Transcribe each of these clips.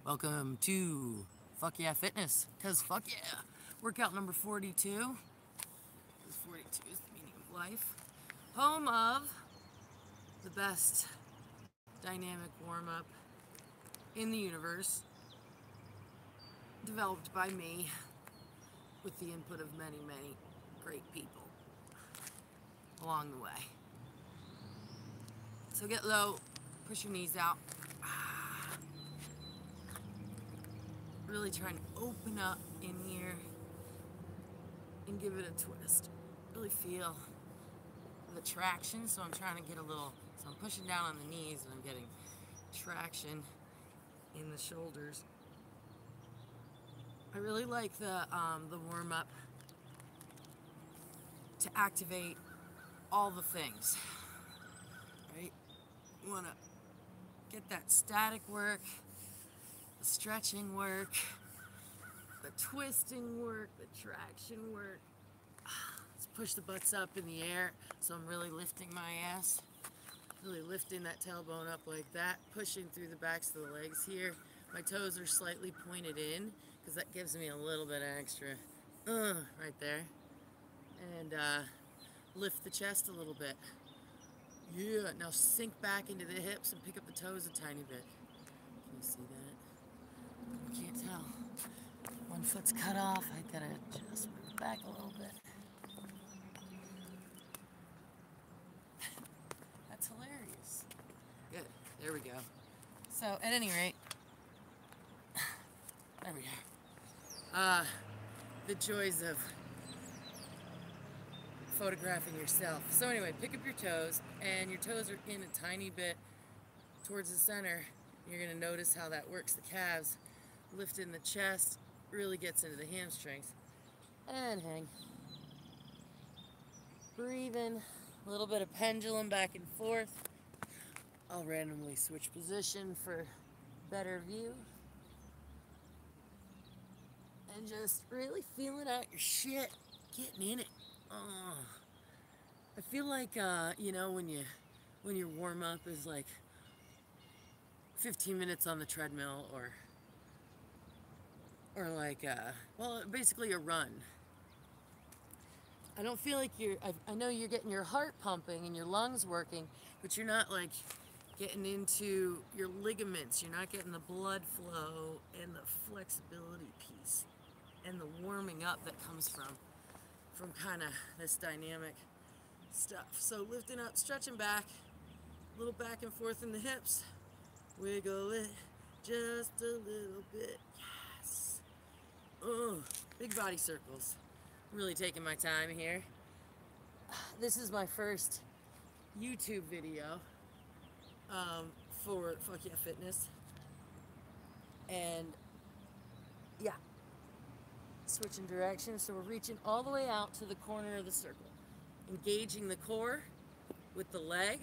Welcome to Fuh'KYAH Fitness, because fuck yeah. Workout number 42. Because 42 is the meaning of life. Home of the best dynamic warm-up in the universe, developed by me with the input of many, many great people along the way. So get low, push your knees out. Really trying to open up in here and give it a twist. Really feel the traction, so I'm trying to get a little, so I'm pushing down on the knees and I'm getting traction in the shoulders. I really like the warm-up to activate all the things, right? You want to get that static work, the stretching work, the twisting work, the traction work. Let's push the butts up in the air, so I'm really lifting my ass, really lifting that tailbone up like that, pushing through the backs of the legs here. My toes are slightly pointed in because that gives me a little bit of extra right there. And lift the chest a little bit. Yeah, now sink back into the hips and pick up the toes a tiny bit. Can you see that? You can't tell. One foot's cut off. I gotta just move back a little bit. That's hilarious. Good. There we go. So, at any rate, there we are. The joys of photographing yourself. So anyway, pick up your toes, and your toes are in a tiny bit towards the center. You're going to notice how that works the calves. Lifting the chest really gets into the hamstrings. And hang. Breathing. A little bit of pendulum back and forth. I'll randomly switch position for better view. And just really feeling out your shit. Getting in it. I feel like, you know, when your warm-up is like 15 minutes on the treadmill or like, well, basically a run. I don't feel like I know you're getting your heart pumping and your lungs working, but you're not like getting into your ligaments. You're not getting the blood flow and the flexibility piece and the warming up that comes from kind of this dynamic stuff. So lifting up, stretching back, a little back and forth in the hips, wiggle it just a little bit. Yes. Big body circles. Really taking my time here. This is my first YouTube video for Fuh'KYAH Fitness, and yeah, switching directions, so we're reaching all the way out to the corner of the circle, engaging the core with the leg,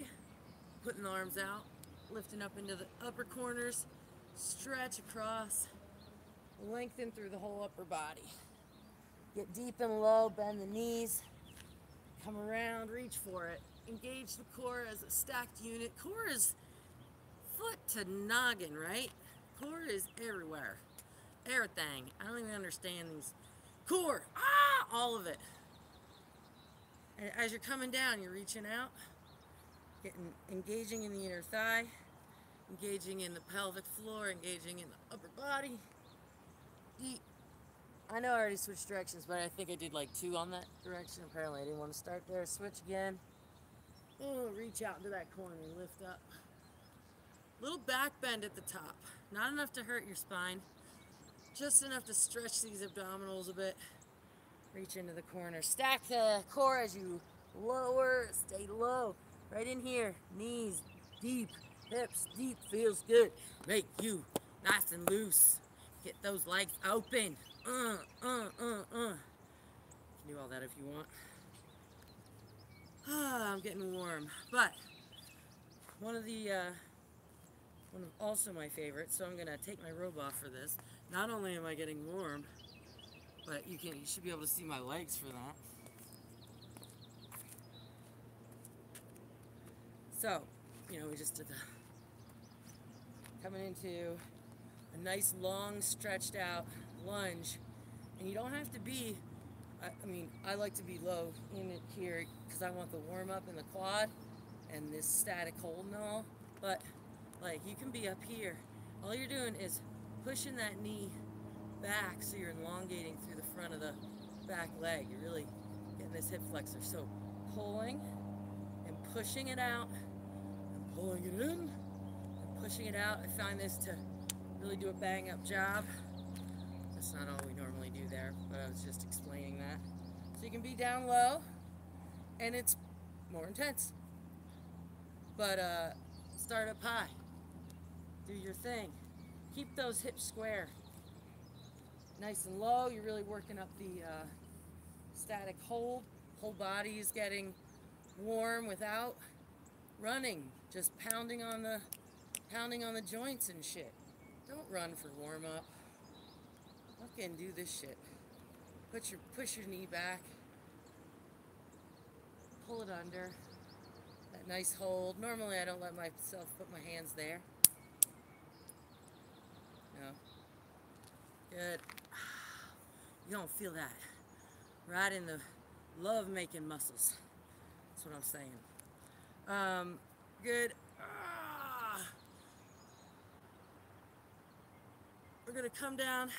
putting the arms out, lifting up into the upper corners, stretch across, lengthen through the whole upper body. Get deep and low, bend the knees, come around, reach for it. Engage the core as a stacked unit. Core is foot to noggin, right? Core is everywhere. Everything. I don't even understand these. Core, all of it. And as you're coming down, you're reaching out, engaging in the inner thigh, engaging in the pelvic floor, engaging in the upper body. Deep. I know I already switched directions, but I think I did like 2 on that direction. Apparently I didn't want to start there. Switch again. Reach out into that corner, lift up. Little back bend at the top. Not enough to hurt your spine. Just enough to stretch these abdominals a bit. Reach into the corner. Stack the core as you lower. Stay low. Right in here. Knees deep. Hips deep. Feels good. Make you nice and loose. Get those legs open. You can do all that if you want. I'm getting warm. But one of also my favorites, so I'm gonna take my robe off for this. Not only am I getting warm, but you should be able to see my legs for that. So, you know, we just did the coming into a nice long stretched out lunge. And you don't have to be, I mean, I like to be low in it here because I want the warm up in the quad and this static hold and all. But like you can be up here. All you're doing is pushing that knee back so you're elongating through the front of the back leg. You're really getting this hip flexor. So pulling and pushing it out and pulling it in and pushing it out. I find this to really do a bang up job. That's not all we normally do there, but I was just explaining that. So you can be down low and it's more intense. But start up high. Do your thing. Keep those hips square. Nice and low. You're really working up the static hold. Whole body is getting warm without running. Just pounding on the joints and shit. Don't run for warm up. Fucking do this shit. Push your knee back. Pull it under. That nice hold. Normally I don't let myself put my hands there. No. Good. You don't feel that. Right in the love-making muscles. That's what I'm saying. Good. We're gonna come down,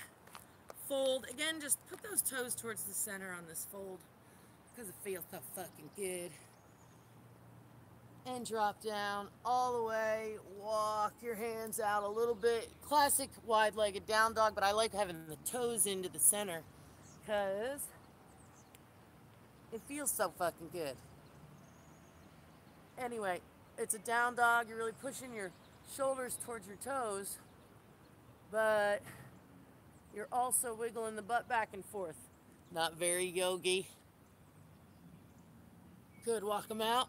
fold. Again, just put those toes towards the center on this fold because it feels so fucking good. And drop down all the way. Walk your hands out a little bit. Classic wide-legged down dog, but I like having the toes into the center because it feels so fucking good. Anyway, it's a down dog. You're really pushing your shoulders towards your toes, but you're also wiggling the butt back and forth. Not very yogi. Good, walk them out.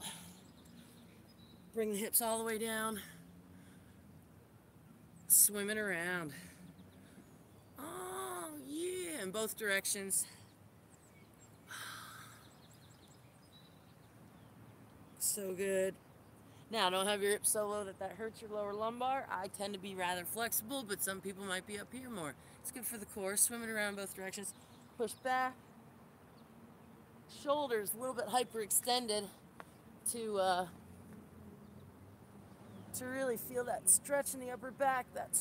Bring the hips all the way down. Swimming around. Oh, yeah, in both directions. So good. Now, don't have your hips so low that hurts your lower lumbar. I tend to be rather flexible, but some people might be up here more. It's good for the core. Swimming around both directions. Push back. Shoulders a little bit hyperextended to really feel that stretch in the upper back, that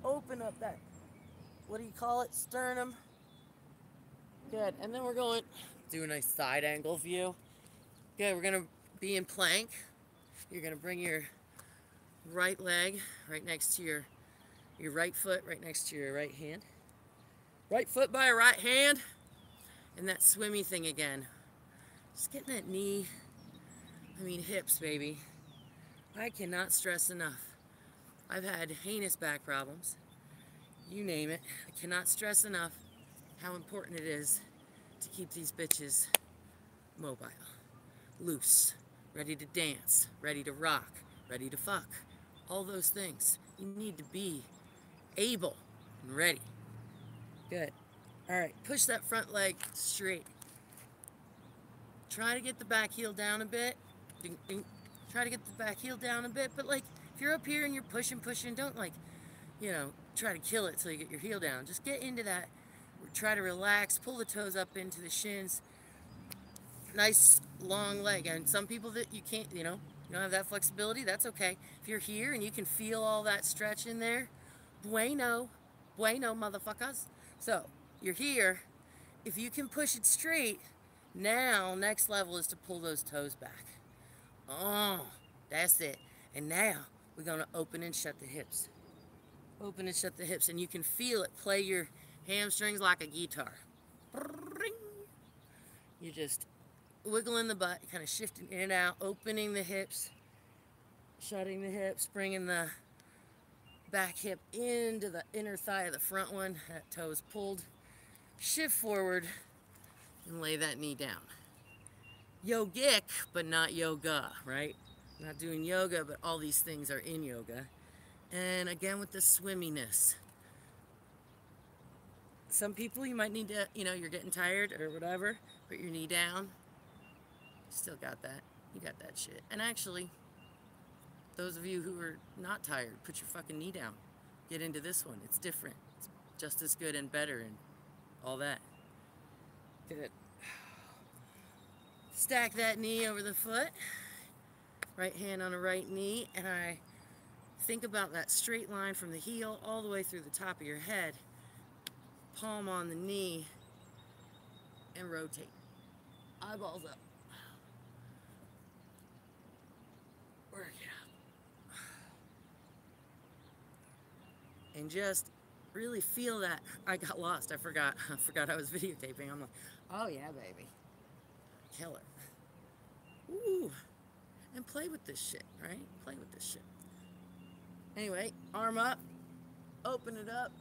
open up that, what do you call it, sternum. Good, and then we're going, do a nice side angle view. Good, we're gonna be in plank. You're gonna bring your right leg right next to your right foot, right next to your right hand. Right foot by a right hand, and that swimmy thing again. Just getting that knee, hips, baby. I cannot stress enough. I've had heinous back problems. You name it. I cannot stress enough how important it is to keep these bitches mobile, loose, ready to dance, ready to rock, ready to fuck. All those things. You need to be able and ready. Good. All right, push that front leg straight. Try to get the back heel down a bit. Ding, ding. Try to get the back heel down a bit, but like if you're up here and you're pushing, don't like, try to kill it till you get your heel down. Just get into that. Try to relax, pull the toes up into the shins. Nice long leg. And some people that you can't, you don't have that flexibility, that's okay. If you're here and you can feel all that stretch in there, bueno, motherfuckers. So you're here. If you can push it straight, now next level is to pull those toes back. Oh, that's it. And now we're going to open and shut the hips. Open and shut the hips, and you can feel it play your hamstrings like a guitar. You're just wiggling the butt, kind of shifting in and out, opening the hips, shutting the hips, bringing the back hip into the inner thigh of the front one. That toe is pulled. Shift forward and lay that knee down. Yogic, but not yoga, right? Not doing yoga, but all these things are in yoga. And again, with the swimminess. Some people you might need to, you're getting tired or whatever, put your knee down. Still got that. You got that shit. And actually, those of you who are not tired, put your fucking knee down. get into this one. It's different. It's just as good and better and all that. Good. Stack that knee over the foot. Right hand on the right knee, and I think about that straight line from the heel all the way through the top of your head. Palm on the knee and rotate. Eyeballs up. Work it out. And just really feel that. I got lost. I forgot I was videotaping. I'm like, oh yeah, baby. Kill it. Ooh. And play with this shit, right? Play with this shit. Anyway, arm up. Open it up.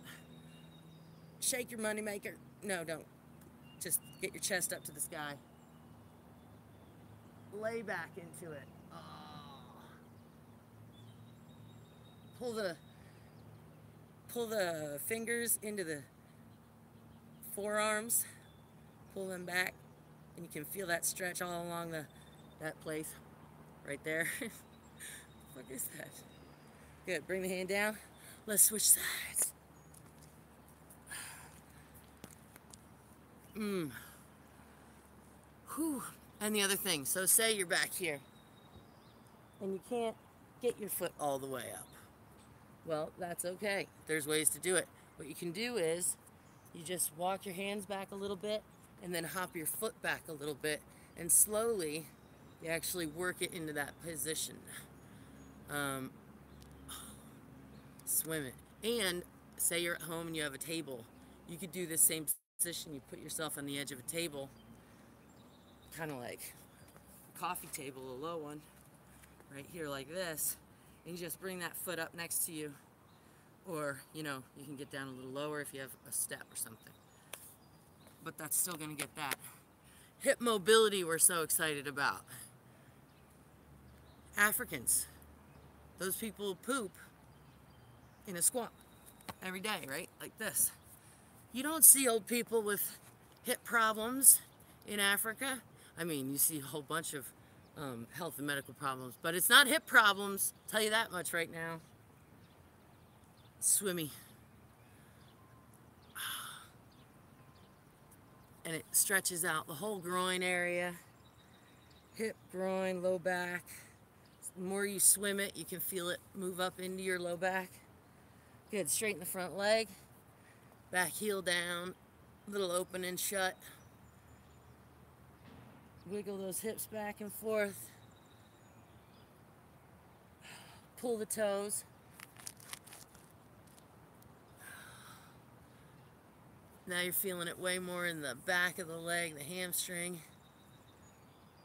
Shake your moneymaker. No, don't. Just get your chest up to the sky. Lay back into it. Oh. Pull the fingers into the forearms. Pull them back, and you can feel that stretch all along that place. Right there. What is that? Good. Bring the hand down. Let's switch sides. Whew. And the other thing. So say you're back here and you can't get your foot all the way up. Well, that's okay. There's ways to do it. What you can do is you just walk your hands back a little bit and then hop your foot back a little bit, and slowly you actually work it into that position. Swim it. And say you're at home and you have a table. You could do the same position. You put yourself on the edge of a table, kind of like a coffee table, a low one, right here like this. And you just bring that foot up next to you. Or, you know, you can get down a little lower if you have a step or something. But that's still going to get that hip mobility we're so excited about. Africans, those people poop in a squat every day, right? Like this. You don't see old people with hip problems in Africa. I mean, you see a whole bunch of health and medical problems, but it's not hip problems. I'll tell you that much right now. Swimmy. And it stretches out the whole groin area. Hip, groin, low back. The more you swim it, you can feel it move up into your low back. Good. Straighten the front leg. Back heel down. Little open and shut. Wiggle those hips back and forth. Pull the toes. Now you're feeling it way more in the back of the leg, the hamstring.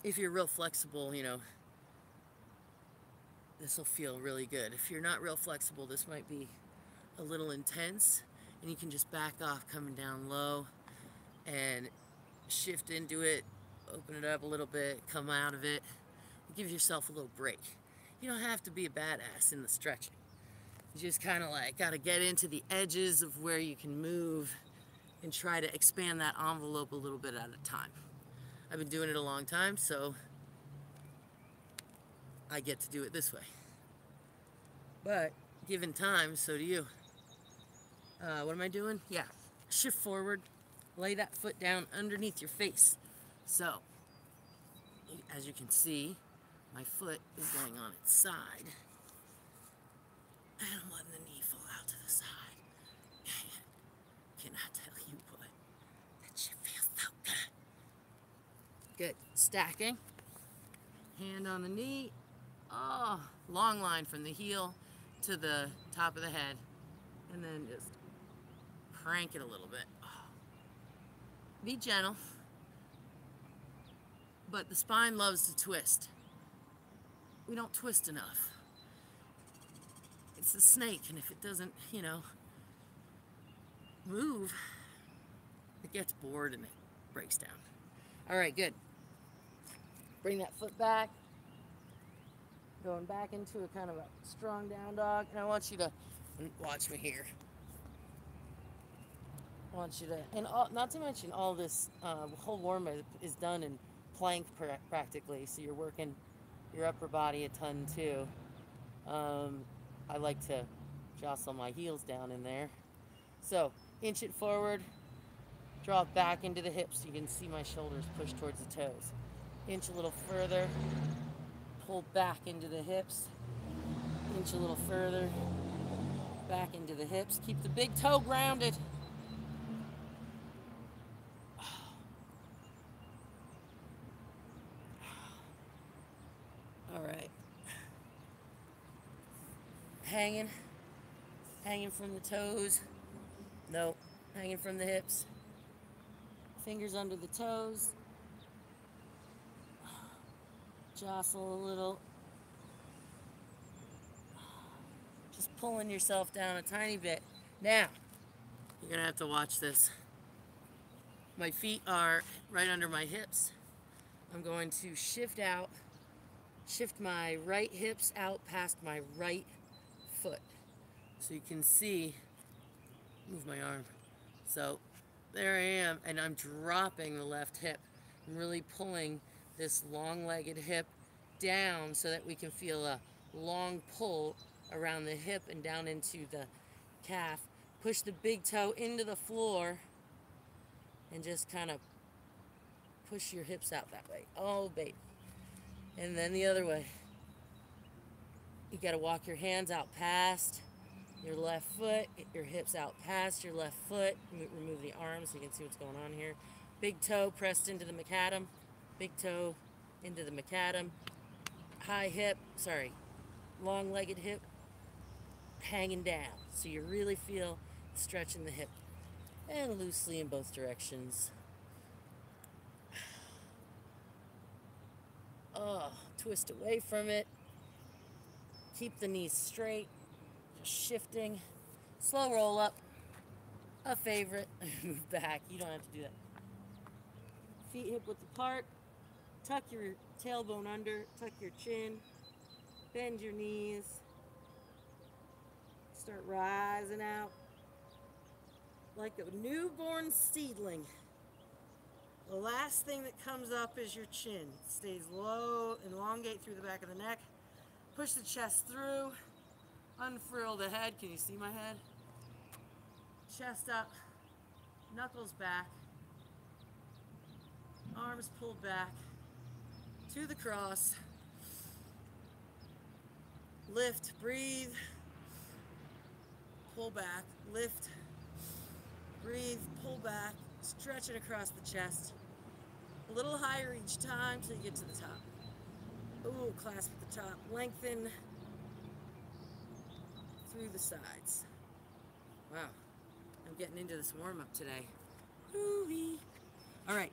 If you're real flexible, you know, this will feel really good. If you're not real flexible, this might be a little intense, and you can just back off, coming down low and shift into it, open it up a little bit, come out of it, give yourself a little break. You don't have to be a badass in the stretching. You just kind of like got to get into the edges of where you can move and try to expand that envelope a little bit at a time. I've been doing it a long time, so I get to do it this way. But given time, so do you. What am I doing? Yeah, shift forward, lay that foot down underneath your face. So, as you can see, my foot is going on its side, and I'm letting the knee fall out to the side. Can I tell you what? That shit feels so good. Good. Stacking. Hand on the knee. Oh, long line from the heel to the top of the head. And then just crank it a little bit. Oh. Be gentle. But the spine loves to twist. We don't twist enough. It's a snake, and if it doesn't, you know, move, it gets bored and it breaks down. All right, good. Bring that foot back. Going back into a kind of a strong down dog. And I want you to watch me here. I want you to, and not to mention all this, whole warm is done in plank practically. So you're working your upper body a ton too. I like to Jostle my heels down in there. So, inch it forward, draw it back into the hips so you can see my shoulders push towards the toes. Inch a little further, pull back into the hips. Inch a little further, back into the hips. Keep the big toe grounded. All right. Hanging from the toes. No, hanging from the hips. Fingers under the toes. Jostle a little. Just pulling yourself down a tiny bit. Now, you're gonna have to watch this. My feet are right under my hips. I'm going to shift my right hips out past my right foot. So you can see, move my arm. So there I am, and I'm dropping the left hip. I'm really pulling this long-legged hip down so that we can feel a long pull around the hip and down into the calf. Push the big toe into the floor and just kind of push your hips out that way. Oh, baby. And then the other way. You got to walk your hands out past your left foot, get your hips out past your left foot, remove the arms so you can see what's going on here. Big toe pressed into the macadam, big toe into the macadam, long-legged hip hanging down. So you really feel stretch in the hip and loosely in both directions. Oh, twist away from it. Keep the knees straight. Shifting, slow roll up, a favorite, move back. You don't have to do that. Feet hip width apart, tuck your tailbone under, tuck your chin, bend your knees, start rising out like a newborn seedling. The last thing that comes up is your chin. It stays low, elongate through the back of the neck, push the chest through. Unfurl the head. Can you see my head? Chest up, knuckles back, arms pulled back to the cross. Lift, breathe, pull back, lift, breathe, pull back, stretch it across the chest. A little higher each time till you get to the top. Ooh, clasp at the top, lengthen through the sides. Wow, I'm getting into this warm-up today. Ooh-wee. All right,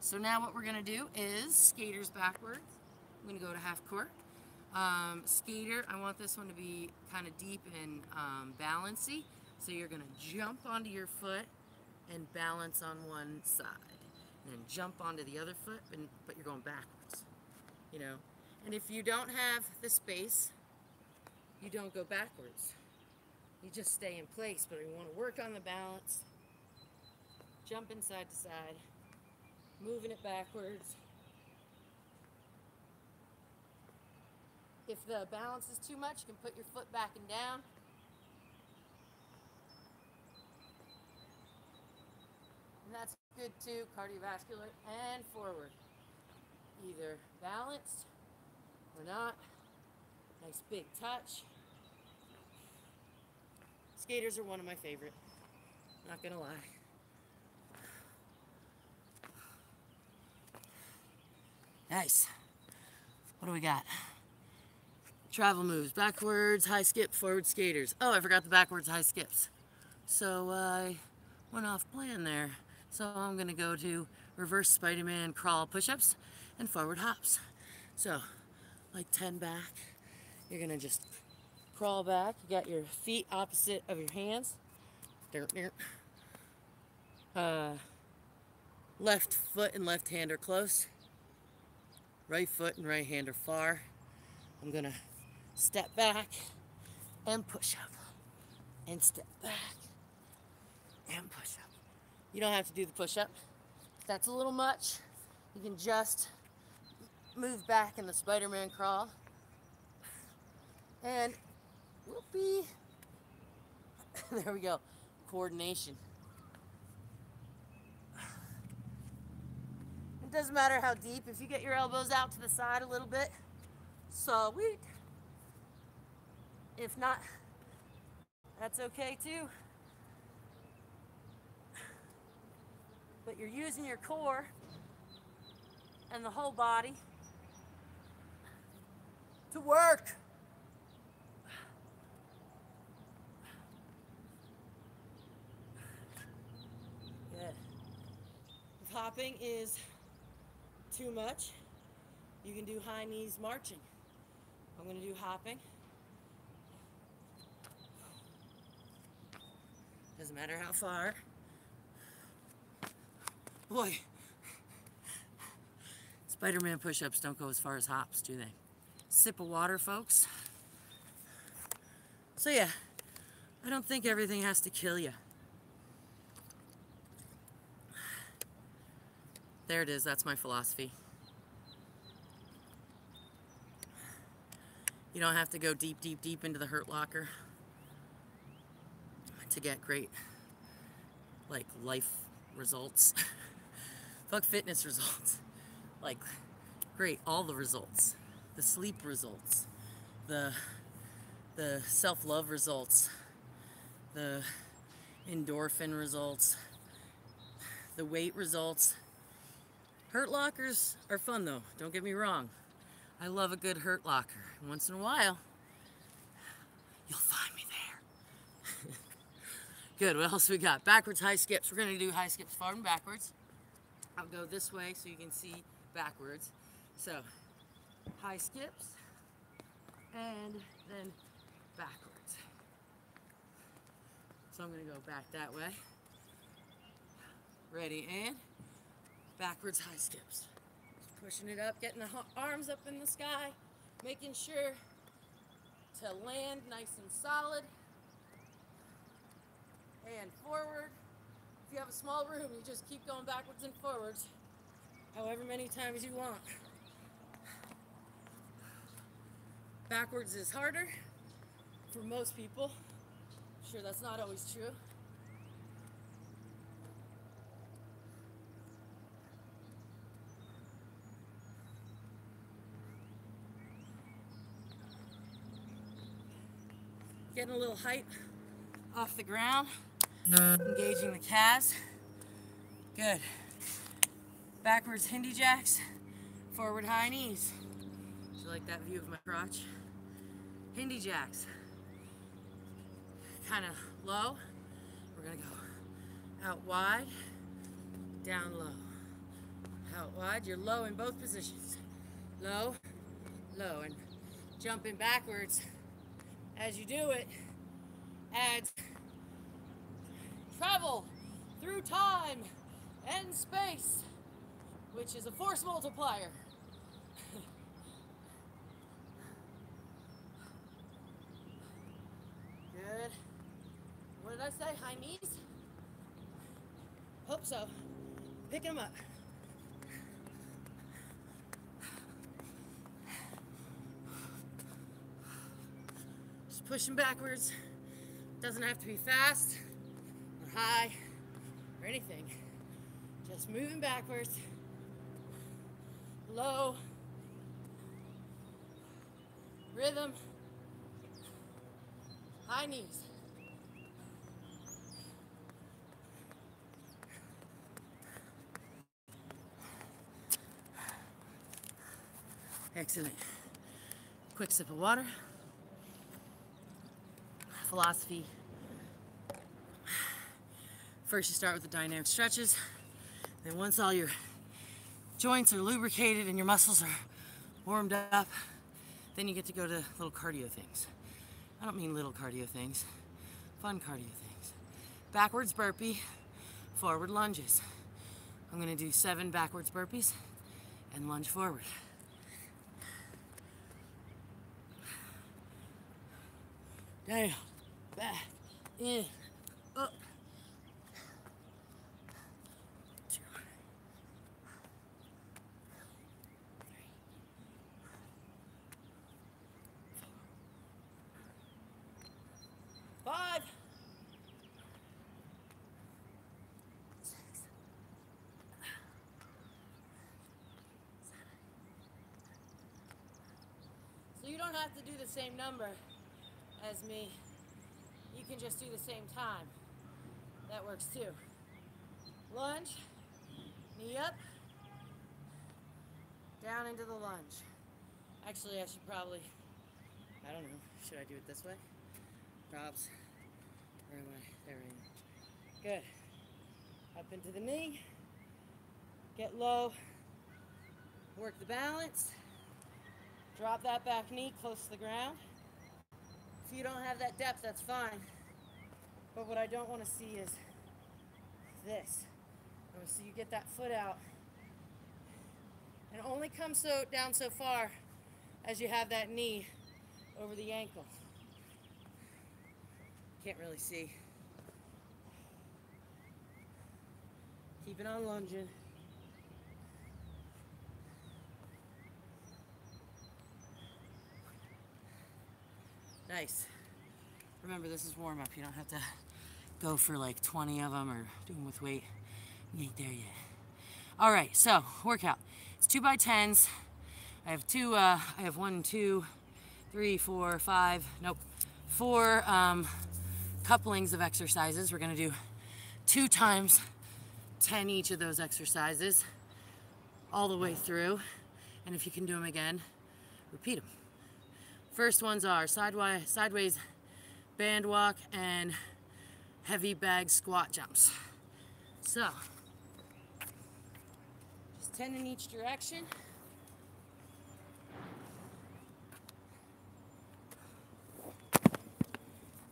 so now what we're gonna do is skaters backwards. I'm gonna go to half court. Skater, I want this one to be kind of deep and balancy. So you're gonna jump onto your foot and balance on one side. And then jump onto the other foot, but you're going backwards, you know? And if you don't have the space, you don't go backwards. You just stay in place, but you want to work on the balance. Jumping side to side, moving it backwards. If the balance is too much, you can put your foot back and down. And that's good too, cardiovascular and forward. Either balanced or not. Nice big touch. Skaters are one of my favorite. Not gonna lie. Nice. What do we got? Travel moves. Backwards, high skip, forward skaters. Oh, I forgot the backwards high skips. So I went off plan there. So I'm gonna go to reverse Spider-Man crawl push-ups and forward hops. So, like 10 back. You're gonna just crawl back. You got your feet opposite of your hands. Left foot and left hand are close. Right foot and right hand are far. I'm gonna step back and push up. And step back and push up. You don't have to do the push up. If that's a little much, you can just move back in the Spider-Man crawl. And whoopee, There we go. Coordination. It doesn't matter how deep. If you get your elbows out to the side a little bit, sweet. If not, that's okay too. But you're using your core and the whole body to work. Good. If hopping is too much, you can do high knees marching. I'm going to do hopping. Doesn't matter how far. Boy, Spider-Man push-ups don't go as far as hops, do they? Sip of water, folks. So yeah, I don't think everything has to kill you. There it is, that's my philosophy. You don't have to go deep, deep, deep into the hurt locker to get great, like, life results. Fuck fitness results. Like, great, all the results. The sleep results. The self-love results. The endorphin results. The weight results. Hurt lockers are fun though, don't get me wrong. I love a good hurt locker. Once in a while, you'll find me there. Good, what else we got? Backwards high skips. We're gonna do high skips forward and backwards. I'll go this way so you can see backwards. So, high skips, and then backwards. So I'm gonna go back that way. Ready, and backwards high skips. Just pushing it up, getting the arms up in the sky, making sure to land nice and solid. And forward. If you have a small room, you just keep going backwards and forwards, however many times you want. Backwards is harder for most people. I'm sure that's not always true. Getting a little height off the ground, engaging the calves. Good. Backwards hindy jacks, forward high knees. Do you like that view of my crotch? Hindy jacks. Kind of low. We're gonna go out wide, down low. Out wide, you're low in both positions. Low, low, and jumping backwards as you do it adds travel through time and space, which is a force multiplier. Good. What did I say? High knees? Hope so. Picking them up. Just pushing backwards. Doesn't have to be fast or high or anything. Just moving backwards. Low. Rhythm. High knees. Excellent. Quick sip of water. Philosophy. First you start with the dynamic stretches. Then once all your joints are lubricated and your muscles are warmed up, then you get to go to little cardio things. I don't mean little cardio things, fun cardio things. Backwards burpee, forward lunges. I'm gonna do 7 backwards burpees and lunge forward. Down, back, in, up. 2, 3, 4, 5, have to do the same number as me. You can just do the same time. That works too. Lunge, knee up, down into the lunge. Actually, I should probably, I don't know, should I do it this way? Props. Where am I? There I am. Good. Up into the knee. Get low. Work the balance. Drop that back knee close to the ground. If you don't have that depth, that's fine. But what I don't want to see is this. I want to see you get that foot out. And only come down so far as you have that knee over the ankle. Can't really see. Keep it on lunging. Nice. Remember, this is warm up. You don't have to go for like 20 of them or do them with weight. You ain't there yet. All right, so workout. It's 2x10s. I have two. I have 1, 2, 3, 4, 5. Nope, 4 couplings of exercises. We're gonna do 2 times 10 each of those exercises all the way through. And if you can do them again, repeat them. First ones are sideways band walk and heavy bag squat jumps. So, just 10 in each direction.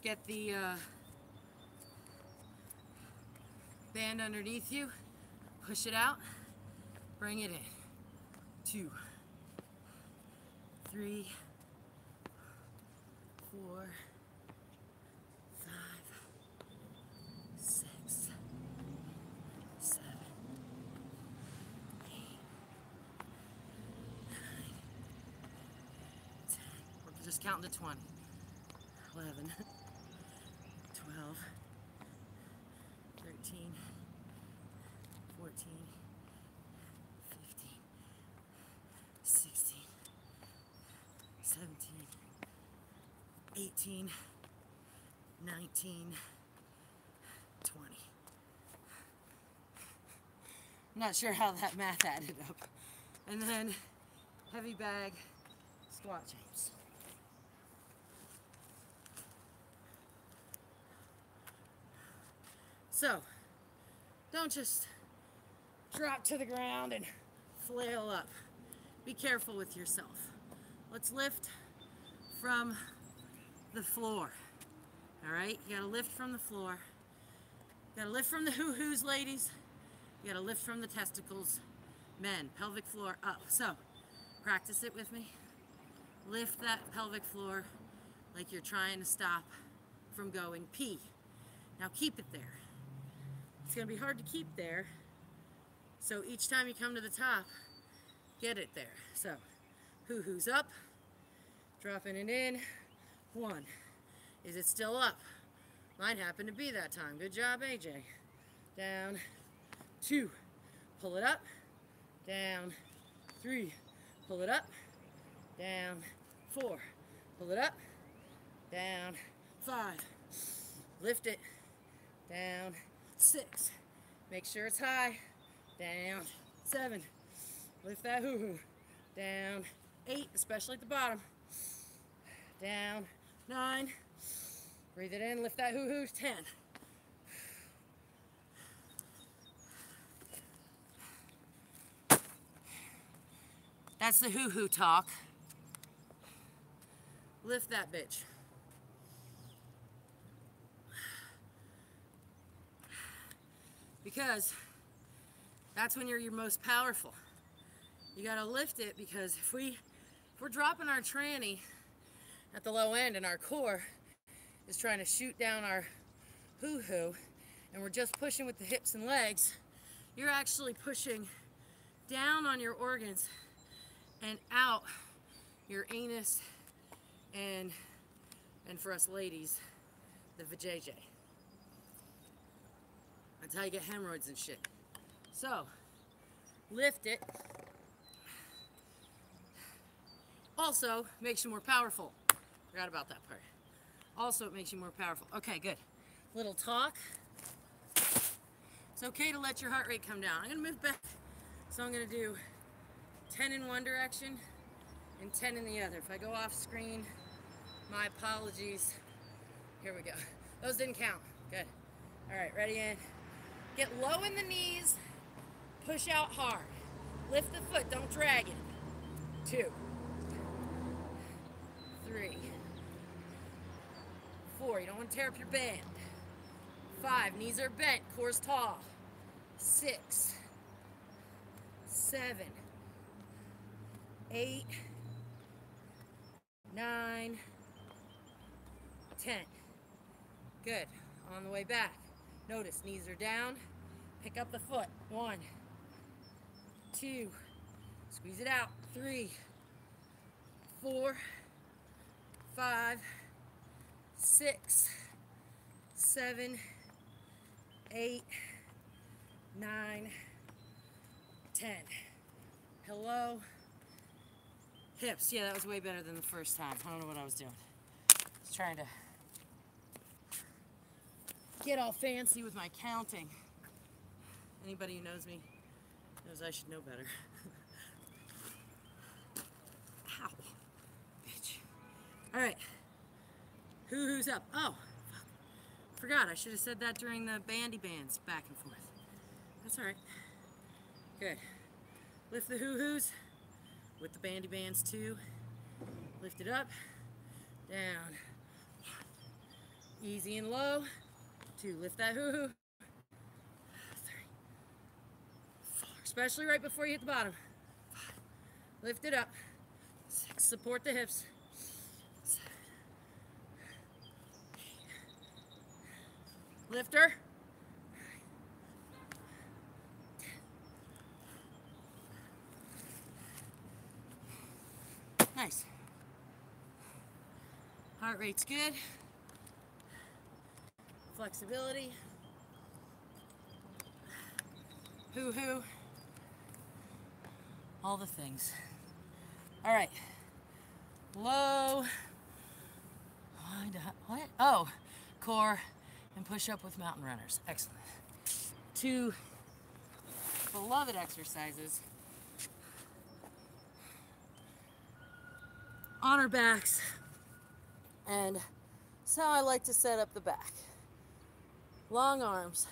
Get the band underneath you, push it out, bring it in. 2, 3, 4, 5, 6, 7, 8, 9, 10. We're just counting to 20. 11, 12, 13, 14, 15, 16, 17, 18, 19, 20. I'm not sure how that math added up. And then heavy bag squat jumps. So, don't just drop to the ground and flail up. Be careful with yourself. Let's lift from the floor. All right, you gotta lift from the floor. You gotta lift from the hoo-hoos, ladies. You gotta lift from the testicles. Men, pelvic floor up. So, practice it with me. Lift that pelvic floor like you're trying to stop from going pee. Now keep it there. It's gonna be hard to keep there. So each time you come to the top, get it there. So, hoo-hoos up, dropping it in. 1. Is it still up? Mine happened to be that time. Good job, AJ. Down. 2. Pull it up. Down. 3. Pull it up. Down. 4. Pull it up. Down. 5. Lift it. Down. 6. Make sure it's high. Down. 7. Lift that hoo-hoo. Down. 8, especially at the bottom. Down. 9. Breathe it in. Lift that hoo-hoo. 10. That's the hoo-hoo talk. Lift that bitch. Because that's when you're your most powerful. You gotta lift it, because if we're dropping our tranny at the low end and our core is trying to shoot down our hoo-hoo and we're just pushing with the hips and legs, you're actually pushing down on your organs and out your anus and for us ladies, the vajayjay. That's how you get hemorrhoids and shit. So, lift it. Also, makes you more powerful. Forgot about that part. Also, it makes you more powerful. Okay, good. Little talk. It's okay to let your heart rate come down. I'm gonna move back. So I'm gonna do 10 in one direction and 10 in the other. If I go off screen, my apologies. Here we go. Those didn't count. Good. All right, ready in. Get low in the knees. Push out hard. Lift the foot, don't drag it. 2, 3, 4. You don't want to tear up your band. 5, knees are bent, core's tall. 6, 7, 8, 9, 10. Good. On the way back. Notice knees are down. Pick up the foot. 1, 2, squeeze it out. 3, 4, 5, 6, 7, 8, 9, 10. Hello. Hips. Yeah, that was way better than the first time. I don't know what I was doing. I was trying to get all fancy with my counting. Anybody who knows me knows I should know better. Ow. Bitch. All right. Who's up? Oh, fuck. Forgot. I should have said that during the bandy bands back and forth. That's all right. Good. Lift the hoo-hoos with the bandy bands too. Lift it up, down. Easy and low. 2, lift that hoo-hoo. 3, 4, especially right before you hit the bottom. 5, lift it up. 6, support the hips. 7, 8, lift her. 10. Nice. Heart rate's good. Flexibility. Hoo-hoo. All the things. All right. Low. What? Oh, core and push up with mountain runners. Excellent. 2 beloved exercises on our backs, and so I like to set up the back. Long arms,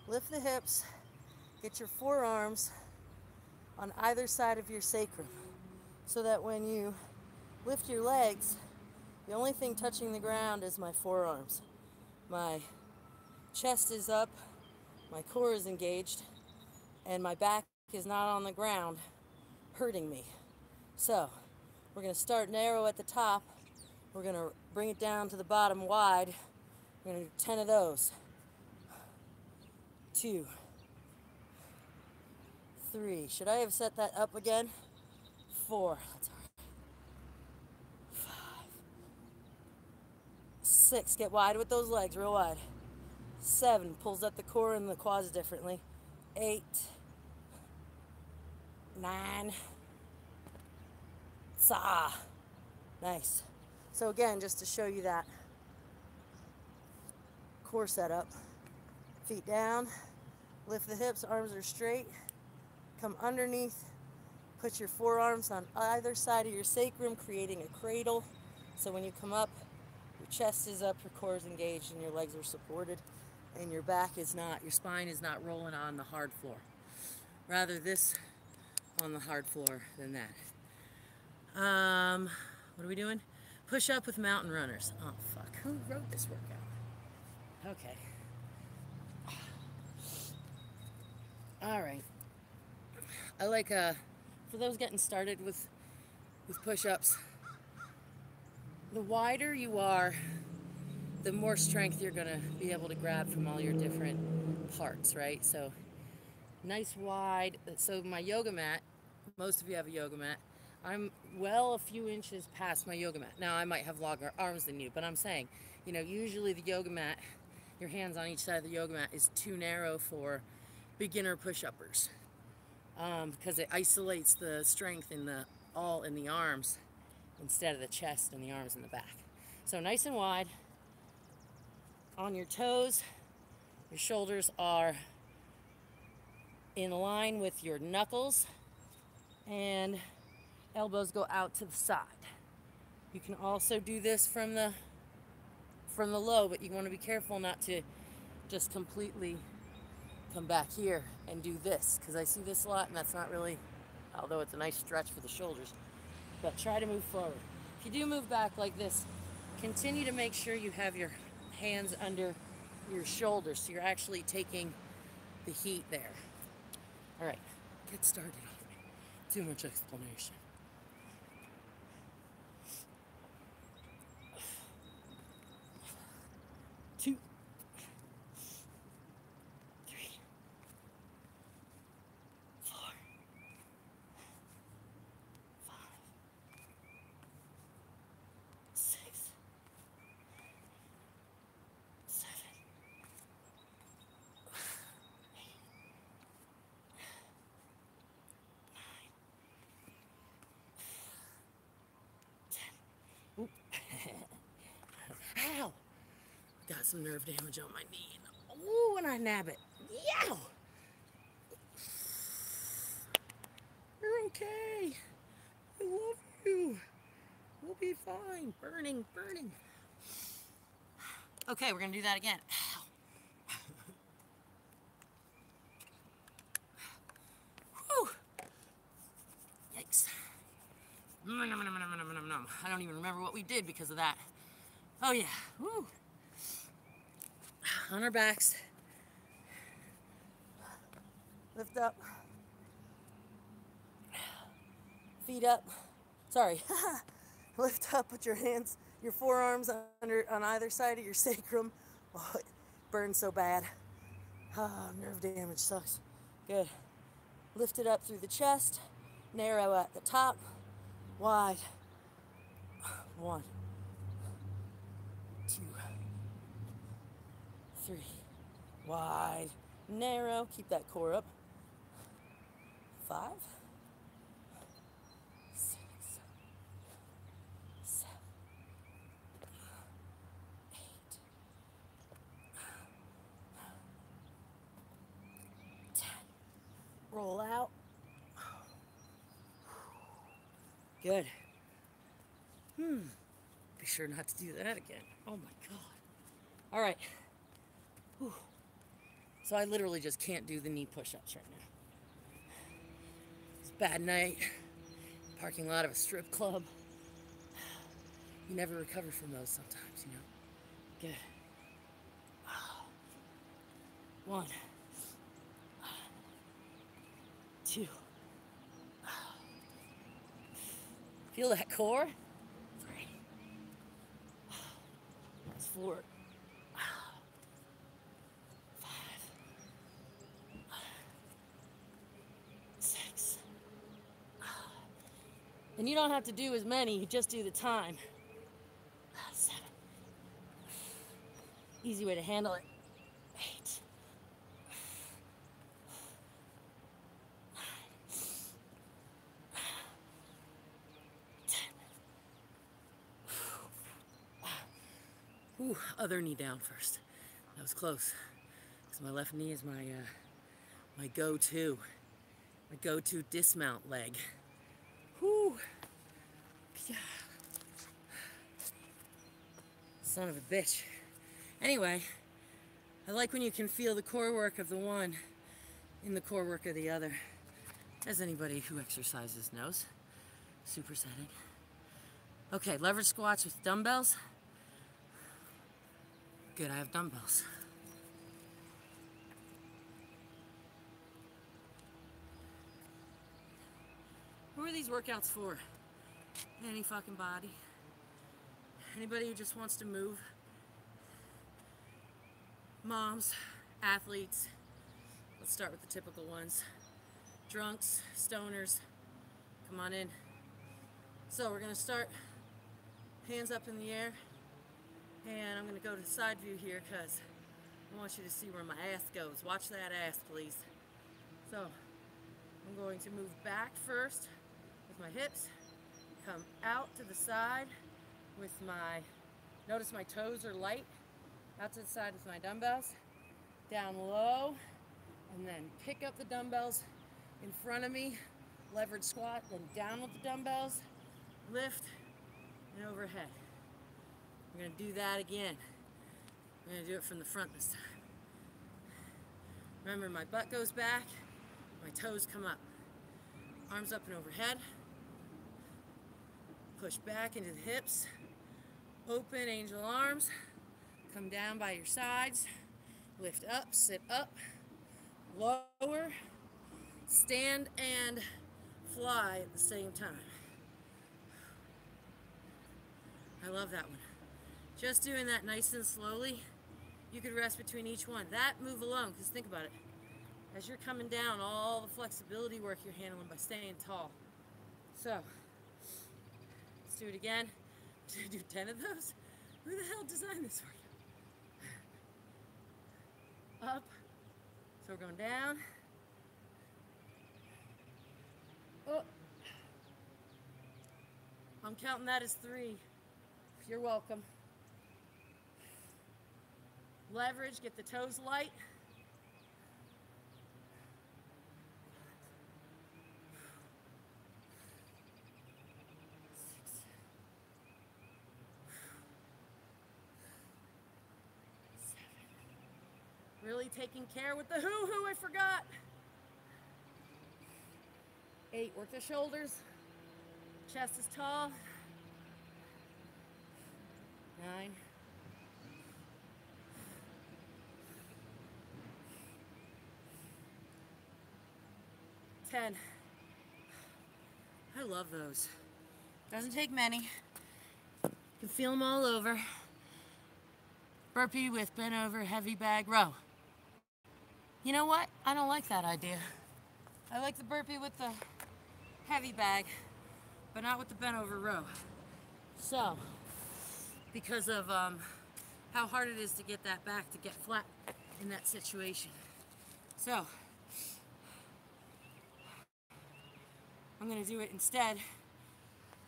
lift the hips, get your forearms on either side of your sacrum so that when you lift your legs, the only thing touching the ground is my forearms. My chest is up, my core is engaged, and my back is not on the ground hurting me. So we're going to start narrow at the top. We're going to bring it down to the bottom wide. We're going to do 10 of those. 2, 3. Should I have set that up again? 4. That's all right. 5. 6. Get wide with those legs, real wide. 7. Pulls up the core and the quads differently. 8. 9. Nice. So again, just to show you that core setup. Feet down, lift the hips, arms are straight, come underneath, put your forearms on either side of your sacrum, creating a cradle. So when you come up, your chest is up, your core is engaged, and your legs are supported, and your back is not, your spine is not rolling on the hard floor. Rather this on the hard floor than that. What are we doing? Push up with mountain runners. Oh, fuck. Who wrote this workout? Okay. All right. I like, for those getting started with push-ups, the wider you are, the more strength you're going to be able to grab from all your different parts, right? So, nice wide. So my yoga mat, most of you have a yoga mat. I'm well a few inches past my yoga mat. Now, I might have longer arms than you, but I'm saying, you know, usually the yoga mat, your hands on each side of the yoga mat is too narrow for beginner push-uppers because it isolates the strength in the arms. instead of the chest and the arms and the back. So nice and wide. On your toes, your shoulders are in line with your knuckles and elbows go out to the side. You can also do this from the low, but you want to be careful not to just completely come back here and do this, because I see this a lot and that's not really, although it's a nice stretch for the shoulders, but try to move forward. If you do move back like this, continue to make sure you have your hands under your shoulders so you're actually taking the heat there. All right, get started already. Too much explanation. Two, three, four, five, six, seven, 8, 9, 10. Oop. Ow! Got some nerve damage on my knee. Ooh, and I nab it. Yow! You're okay. I love you. We'll be fine. Burning, burning. Okay, we're gonna do that again. Ow. Whew. Yikes. I don't even remember what we did because of that. Oh yeah. Woo. On our backs. Lift up. Feet up. Sorry. Lift up, put your hands, your forearms on either side of your sacrum. Oh, it burns so bad. Nerve damage sucks. Good. Lift it up through the chest. Narrow at the top. Wide. 1, 2, 3. Wide. Narrow. Keep that core up. 5, 6, 7, 8, 10. Roll out. Good. Be sure not to do that again. Oh my God. All right. Whew. So I literally just can't do the knee push-ups right now. It's a bad night. Parking lot of a strip club. You never recover from those sometimes, you know. Good. 1, 2. Feel that core? 3. That's 4. 5. 6. And you don't have to do as many, you just do the time. 7. Easy way to handle it. 8. 9. Ooh, other knee down first. That was close. Because my left knee is my go-to dismount leg. Whew. Yeah. Son of a bitch. Anyway, I like when you can feel the core work of the one in the core work of the other. As anybody who exercises knows. Supersetting. Okay, leverage squats with dumbbells. Good, I have dumbbells. Who are these workouts for? Any fucking body. Anybody who just wants to move. Moms, athletes. Let's start with the typical ones. Drunks, stoners. Come on in. So we're gonna start hands up in the air. And I'm going to go to the side view here because I want you to see where my ass goes. Watch that ass, please. So I'm going to move back first with my hips, come out to the side with notice my toes are light, out to the side with my dumbbells, down low, and then pick up the dumbbells in front of me, leverage squat, then down with the dumbbells, lift, and overhead. We're gonna do that again. We're gonna do it from the front this time. Remember, my butt goes back, my toes come up. Arms up and overhead. Push back into the hips. Open angel arms. Come down by your sides. Lift up, sit up. Lower. Stand and fly at the same time. I love that one. Just doing that nice and slowly. You could rest between each one. That move alone, because think about it. As you're coming down, all the flexibility work you're handling by staying tall. So, let's do it again. Should I do 10 of those? Who the hell designed this for you? Up. So we're going down. Oh. I'm counting that as 3. You're welcome. Leverage, get the toes light. Really taking care with the hoo-hoo, I forgot. 8, work the shoulders. Chest is tall. 9. 10. I love those. Doesn't take many. You can feel them all over. Burpee with bent over heavy bag row. You know what? I don't like that idea. I like the burpee with the heavy bag, but not with the bent over row. So, because of how hard it is to get that back to get flat in that situation. So, I'm gonna do it instead.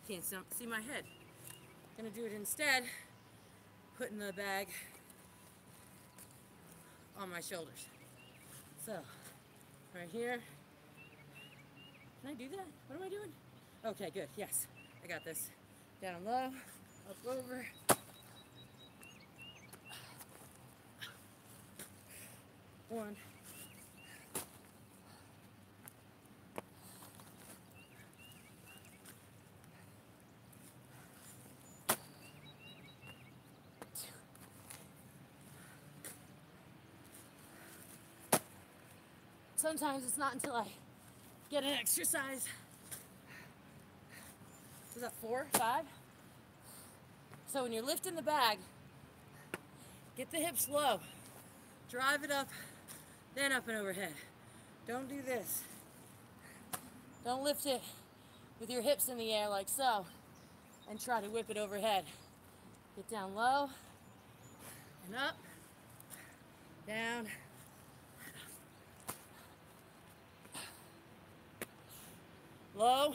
Can't see my head. I'm gonna do it instead, putting the bag on my shoulders. So, right here. Can I do that? What am I doing? Okay, good, yes. I got this. Down low, up over. One. Sometimes it's not until I get an exercise. Was that 4, 5? So when you're lifting the bag, get the hips low. Drive it up, then up and overhead. Don't do this. Don't lift it with your hips in the air like so and try to whip it overhead. Get down low and up, down, low,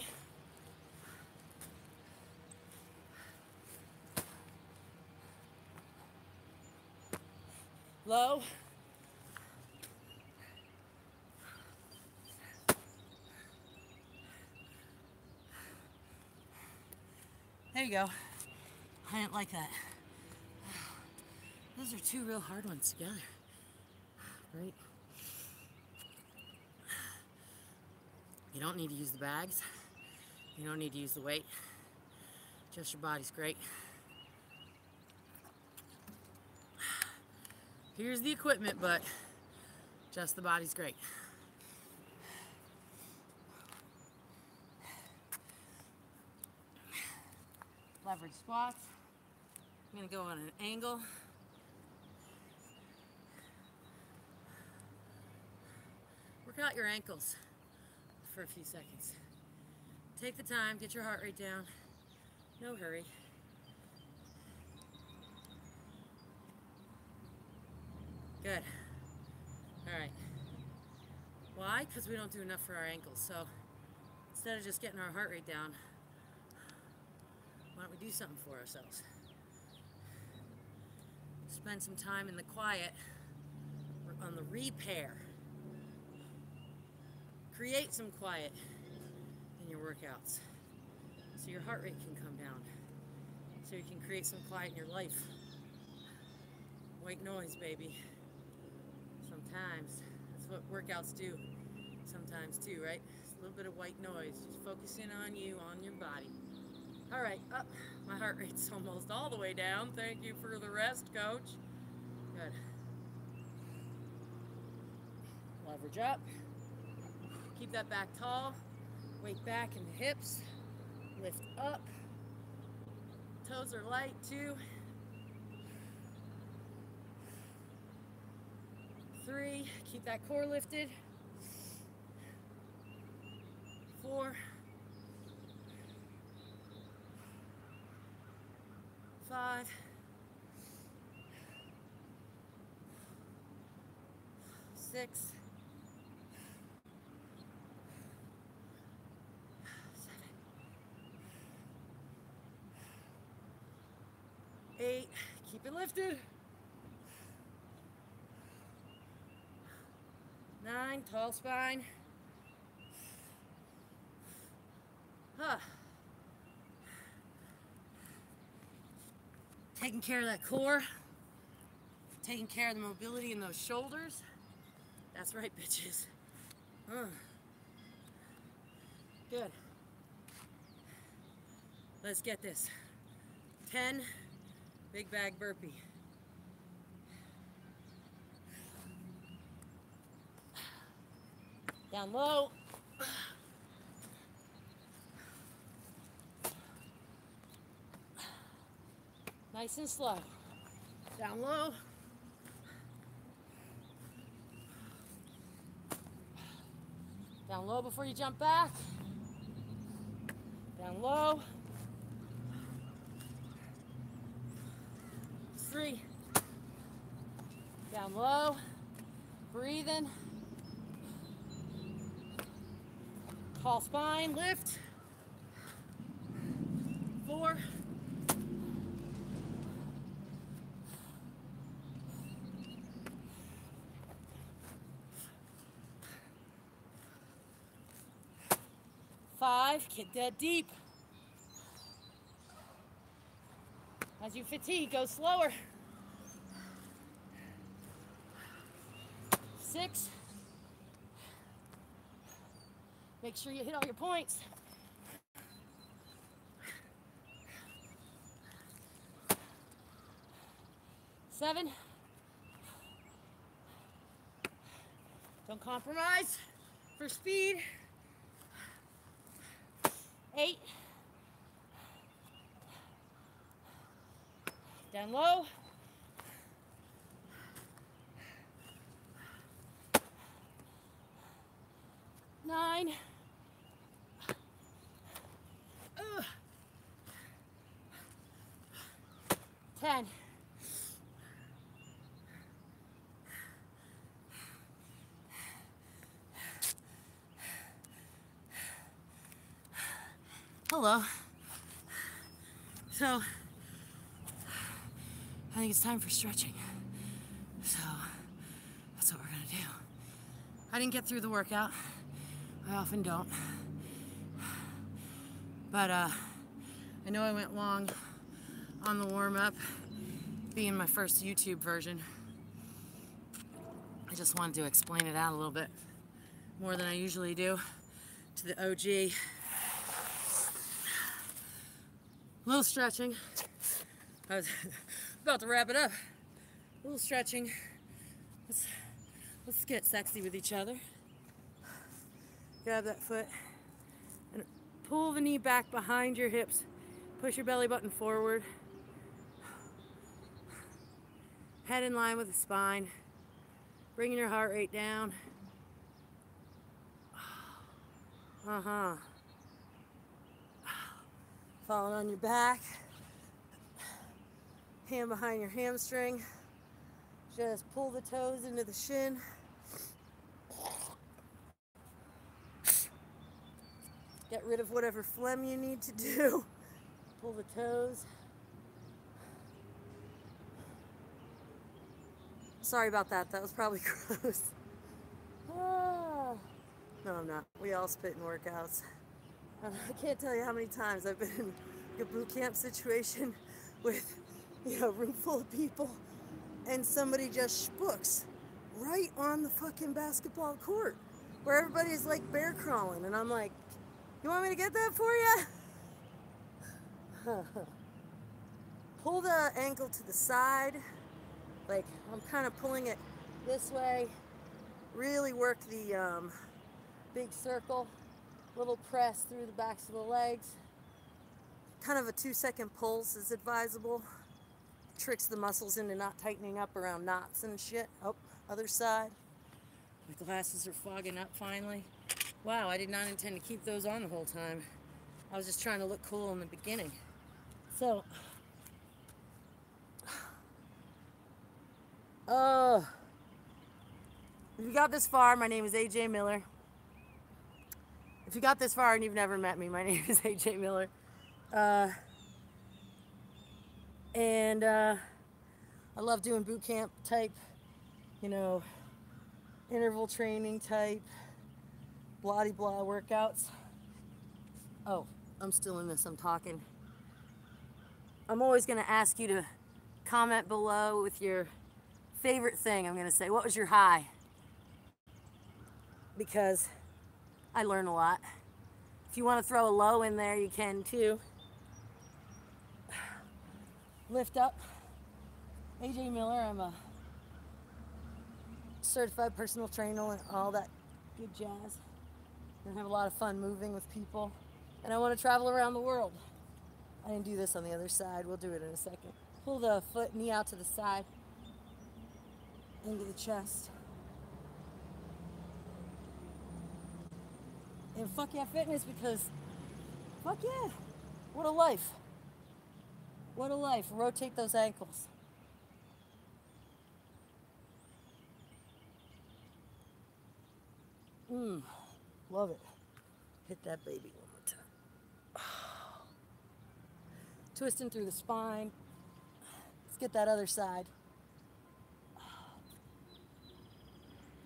low, there you go. I didn't like that. Those are 2 real hard ones together, right? You don't need to use the bags. You don't need to use the weight. Just your body's great. Here's the equipment, but just the body's great. Leverage squats. I'm gonna go on an angle. Work out your ankles for a few seconds. Take the time, get your heart rate down. No hurry. Good. All right. Why? Because we don't do enough for our ankles. So instead of just getting our heart rate down, Why don't we do something for ourselves? Spend some time in the quiet on the repair. Create some quiet in your workouts so your heart rate can come down, so you can create some quiet in your life. White noise, baby. Sometimes that's what workouts do. Sometimes too, right? It's a little bit of white noise, just focusing on you, on your body. All right, up. My heart rate's almost all the way down. Thank you for the rest, coach. Good. Leverage up. Keep that back tall. Weight back in the hips. Lift up. Toes are light too. 3. Keep that core lifted. 4. 5. 6. 7. 8. Keep it lifted. 9. Tall spine. Taking care of that core. Taking care of the mobility in those shoulders. That's right, bitches. Good. Let's get this. 10 big bag burpee. Down low. Nice and slow. Down low. Down low before you jump back. Down low. 3. Down low. Breathing. Tall spine, lift. 4. 5, get that deep. As you fatigue, go slower. 6. Make sure you hit all your points. 7. Don't compromise for speed. 8. Down low. 9. 10. Hello. So, I think it's time for stretching. So, that's what we're gonna do. I didn't get through the workout. I often don't. But I know I went long on the warm-up, being my first YouTube version. I just wanted to explain it out a little bit more than I usually do to the OG. A little stretching. I was about to wrap it up. A little stretching. Let's get sexy with each other. Grab that foot and pull the knee back behind your hips. Push your belly button forward. Head in line with the spine. Bringing your heart rate down. Falling on your back. Hand behind your hamstring. Just pull the toes into the shin. Get rid of whatever phlegm you need to do. Pull the toes. Sorry about that. That was probably gross. Ah. No, I'm not. We all spit in workouts. I can't tell you how many times I've been in a boot camp situation with, a room full of people, and somebody just spooks right on the fucking basketball court where everybody's like bear crawling, and I'm like, you want me to get that for you? Pull the ankle to the side, like I'm kind of pulling it this way. Really work the big circle, little press through the backs of the legs. Kind of a 2-second pulse is advisable. Tricks the muscles into not tightening up around knots and shit. Oh, other side. My glasses are fogging up finally. Wow, I did not intend to keep those on the whole time. I was just trying to look cool in the beginning. So, if you got this far, my name is AJ Miller. If you got this far and you've never met me, my name is AJ Miller. I love doing boot camp type, interval training type, blah-de-blah workouts. Oh, I'm still in this, I'm talking. I'm always gonna ask you to comment below with your favorite thing. I'm gonna say, what was your high? Because I learn a lot. If you want to throw a low in there, you can too. Lift up. AJ Miller, I'm a certified personal trainer and all that good jazz. And I have a lot of fun moving with people. And I want to travel around the world. I didn't do this on the other side. We'll do it in a second. Pull the foot, knee out to the side, into the chest. And fuck yeah fitness, because fuck yeah, what a life. What a life. Rotate those ankles. Love it. Hit that baby one more time. Twisting through the spine. Let's get that other side.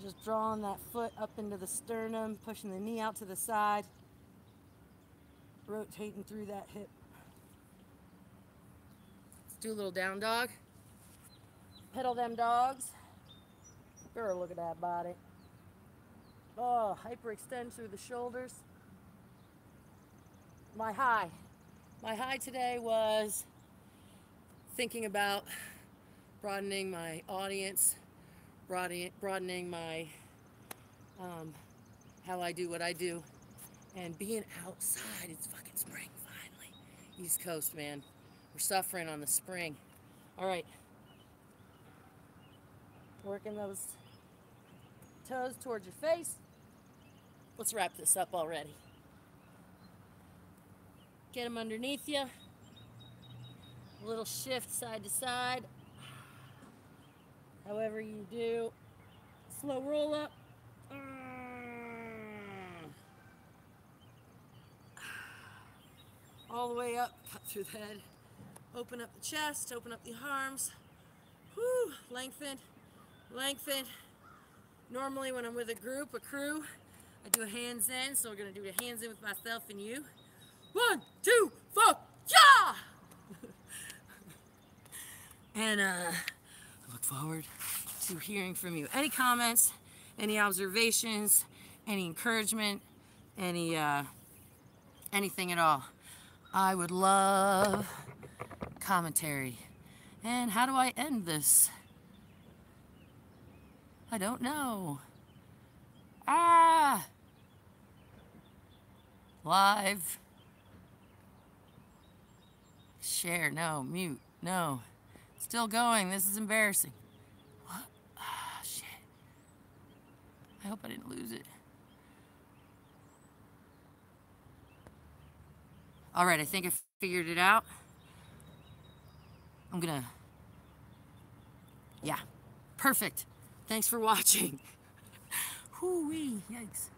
Just drawing that foot up into the sternum, pushing the knee out to the side, rotating through that hip. Let's do a little down dog. Pedal them dogs. Girl, look at that body. Oh, hyperextend through the shoulders. My high today was thinking about broadening my audience, broadening my how I do what I do, and being outside. It's fucking spring finally. East Coast, man, we're suffering on the spring. All right, working those toes towards your face. Let's wrap this up already. Get them underneath you. A little shift side to side. However you do. Slow roll up. All the way up, cut through the head. Open up the chest, open up the arms. Whew, lengthen, lengthen. Normally when I'm with a group, a crew, I do a hands in, so we're gonna do a hands in with myself and you. 1, 2, Fuh'KYAH! And I look forward to hearing from you. Any comments, any observations, any encouragement, anything at all. I would love commentary. And how do I end this? I don't know. Live. Share, no. Mute, no. Still going, this is embarrassing. What? Shit. I hope I didn't lose it. All right, I think I figured it out. I'm gonna, yeah, perfect. Thanks for watching. Whoo-wee, yikes.